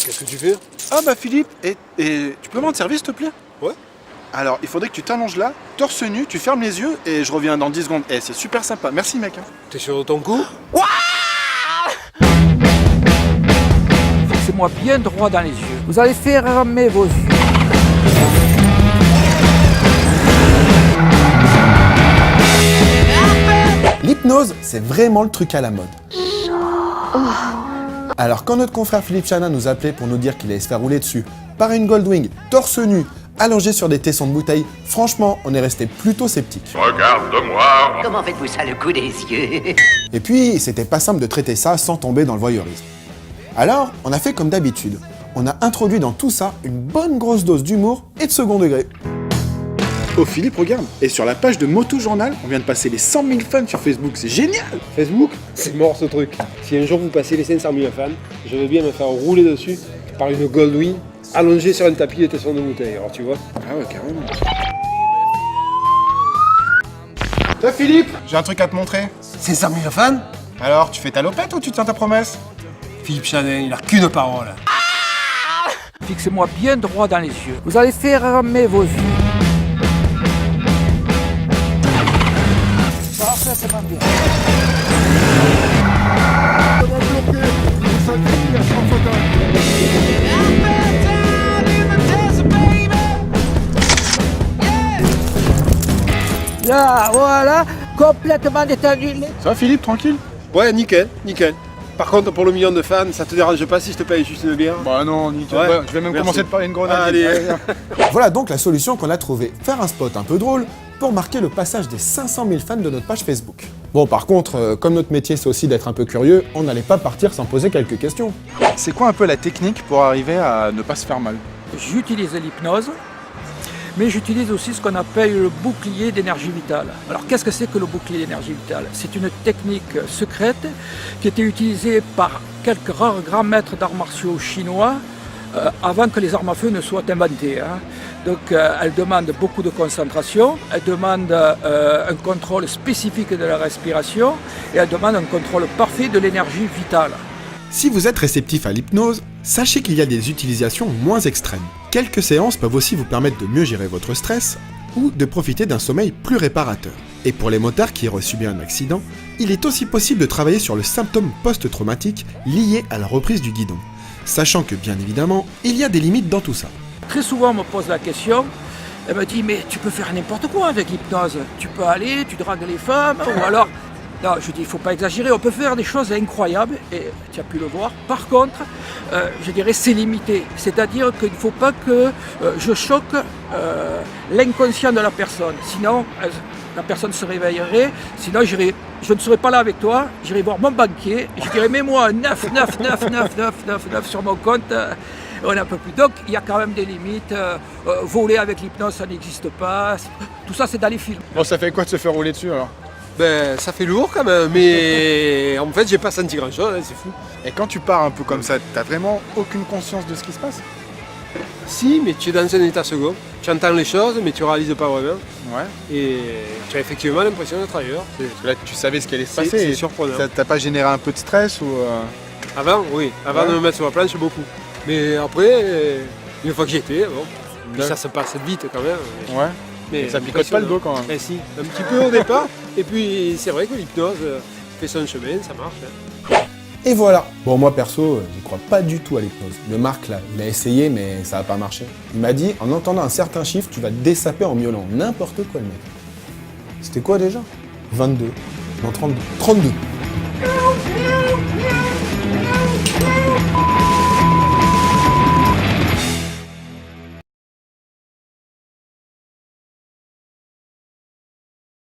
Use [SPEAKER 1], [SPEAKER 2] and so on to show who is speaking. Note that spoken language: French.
[SPEAKER 1] Qu'est-ce que tu fais?
[SPEAKER 2] Ah bah Philippe, et tu peux me rendre service s'il te plaît?
[SPEAKER 1] Ouais.
[SPEAKER 2] Alors il faudrait que tu t'allonges là, torse nu, tu fermes les yeux et je reviens dans 10 secondes. C'est super sympa, merci mec.
[SPEAKER 1] T'es sûr de ton coup?
[SPEAKER 3] Fixez-moi bien droit dans les yeux. Vous allez fermer vos yeux.
[SPEAKER 4] L'hypnose, c'est vraiment le truc à la mode. Alors quand notre confrère Philippe Chana nous appelait pour nous dire qu'il allait se faire rouler dessus par une Goldwing, torse nu, allongé sur des tessons de bouteille, franchement, on est resté plutôt sceptique.
[SPEAKER 5] Regarde-moi. Comment faites-vous ça, le coup des yeux?
[SPEAKER 4] Et puis, c'était pas simple de traiter ça sans tomber dans le voyeurisme. Alors, on a fait comme d'habitude. On a introduit dans tout ça une bonne grosse dose d'humour et de second degré.
[SPEAKER 2] Oh Philippe, regarde, et sur la page de Moto Journal, on vient de passer les 100 000 fans sur Facebook, c'est génial!
[SPEAKER 1] Facebook? C'est mort ce truc. Si un jour vous passez les 500 000 fans, je veux bien me faire rouler dessus par une Goldwing allongée sur un tapis de tesson de bouteille, alors tu vois.
[SPEAKER 2] Ah ouais, carrément. Toi Philippe, j'ai un truc à te montrer.
[SPEAKER 1] 500 000 fans?
[SPEAKER 2] Alors, tu fais ta lopette ou tu tiens ta promesse?
[SPEAKER 1] Philippe Chanel, il a qu'une parole.
[SPEAKER 3] Fixez-moi bien droit dans les yeux. Vous allez fermer vos yeux. Ça, c'est pas bien. Là, voilà, complètement détendu.
[SPEAKER 2] Ça va Philippe, tranquille?
[SPEAKER 1] Ouais, nickel, nickel. Par contre, pour le million de fans, ça te dérange pas si je te paye juste une bière?
[SPEAKER 2] Bah non, nickel.
[SPEAKER 1] Ouais.
[SPEAKER 2] Je vais même
[SPEAKER 1] Merci.
[SPEAKER 2] commencer de parler une grenade.
[SPEAKER 1] Allez.
[SPEAKER 4] Voilà donc la solution qu'on a trouvée. Faire un spot un peu drôle pour marquer le passage des 500 000 fans de notre page Facebook. Bon, par contre, comme notre métier c'est aussi d'être un peu curieux, on n'allait pas partir sans poser quelques questions.
[SPEAKER 2] C'est quoi un peu la technique pour arriver à ne pas se faire mal?
[SPEAKER 3] J'utilise l'hypnose, mais j'utilise aussi ce qu'on appelle le bouclier d'énergie vitale. Alors qu'est-ce que c'est que le bouclier d'énergie vitale? C'est une technique secrète qui était utilisée par quelques rares grands maîtres d'arts martiaux chinois avant que les armes à feu ne soient inventées. Donc elle demande beaucoup de concentration, elle demande un contrôle spécifique de la respiration et elle demande un contrôle parfait de l'énergie vitale.
[SPEAKER 4] Si vous êtes réceptif à l'hypnose, sachez qu'il y a des utilisations moins extrêmes. Quelques séances peuvent aussi vous permettre de mieux gérer votre stress ou de profiter d'un sommeil plus réparateur. Et pour les motards qui auraient subi un accident, il est aussi possible de travailler sur le symptôme post-traumatique lié à la reprise du guidon. Sachant que bien évidemment, il y a des limites dans tout ça.
[SPEAKER 3] Très souvent on me pose la question, elle me dit mais tu peux faire n'importe quoi avec l'hypnose. Tu peux aller, tu dragues les femmes ou alors... Non, je dis, il ne faut pas exagérer, on peut faire des choses incroyables, et tu as pu le voir. Par contre, je dirais, c'est limité. C'est-à-dire qu'il ne faut pas que je choque l'inconscient de la personne. Sinon, la personne se réveillerait. Sinon, je ne serais pas là avec toi. J'irai voir mon banquier. Je dirais, mets-moi un 9 sur mon compte. On n'en peut plus. Donc, il y a quand même des limites. Voler avec l'hypnose, ça n'existe pas. Tout ça, c'est dans les films.
[SPEAKER 2] Bon, ça fait quoi de se faire rouler dessus alors?
[SPEAKER 1] Ben, ça fait lourd quand même, mais en fait, j'ai pas senti grand-chose, c'est fou.
[SPEAKER 2] Et quand tu pars un peu comme ça, t'as vraiment aucune conscience de ce qui se passe?
[SPEAKER 1] Si, mais tu es dans un état second. Tu entends les choses, mais tu réalises pas vraiment.
[SPEAKER 2] Ouais.
[SPEAKER 1] Et tu as effectivement l'impression d'être ailleurs.
[SPEAKER 2] Parce que là, tu savais ce qui allait se passer.
[SPEAKER 1] C'est
[SPEAKER 2] et
[SPEAKER 1] surprenant.
[SPEAKER 2] T'as pas généré un peu de stress ou
[SPEAKER 1] Avant, oui. Avant
[SPEAKER 2] Ouais.
[SPEAKER 1] de me mettre sur la planche, beaucoup. Mais après, une fois que j'y étais, bon. Puis ça se passe vite quand même.
[SPEAKER 2] Ouais.
[SPEAKER 1] Mais
[SPEAKER 2] Ça picote pas le dos quand même.
[SPEAKER 1] Eh si, un petit peu au départ. Et puis, c'est vrai que l'hypnose fait son chemin, ça marche.
[SPEAKER 4] Et voilà. Bon, moi perso, j'y crois pas du tout à l'hypnose. Le Marc là, il a essayé mais ça a pas marché. Il m'a dit, en entendant un certain chiffre, tu vas te dessaper en miaulant. N'importe quoi le mec. C'était quoi déjà? 22. Non, 32. 32.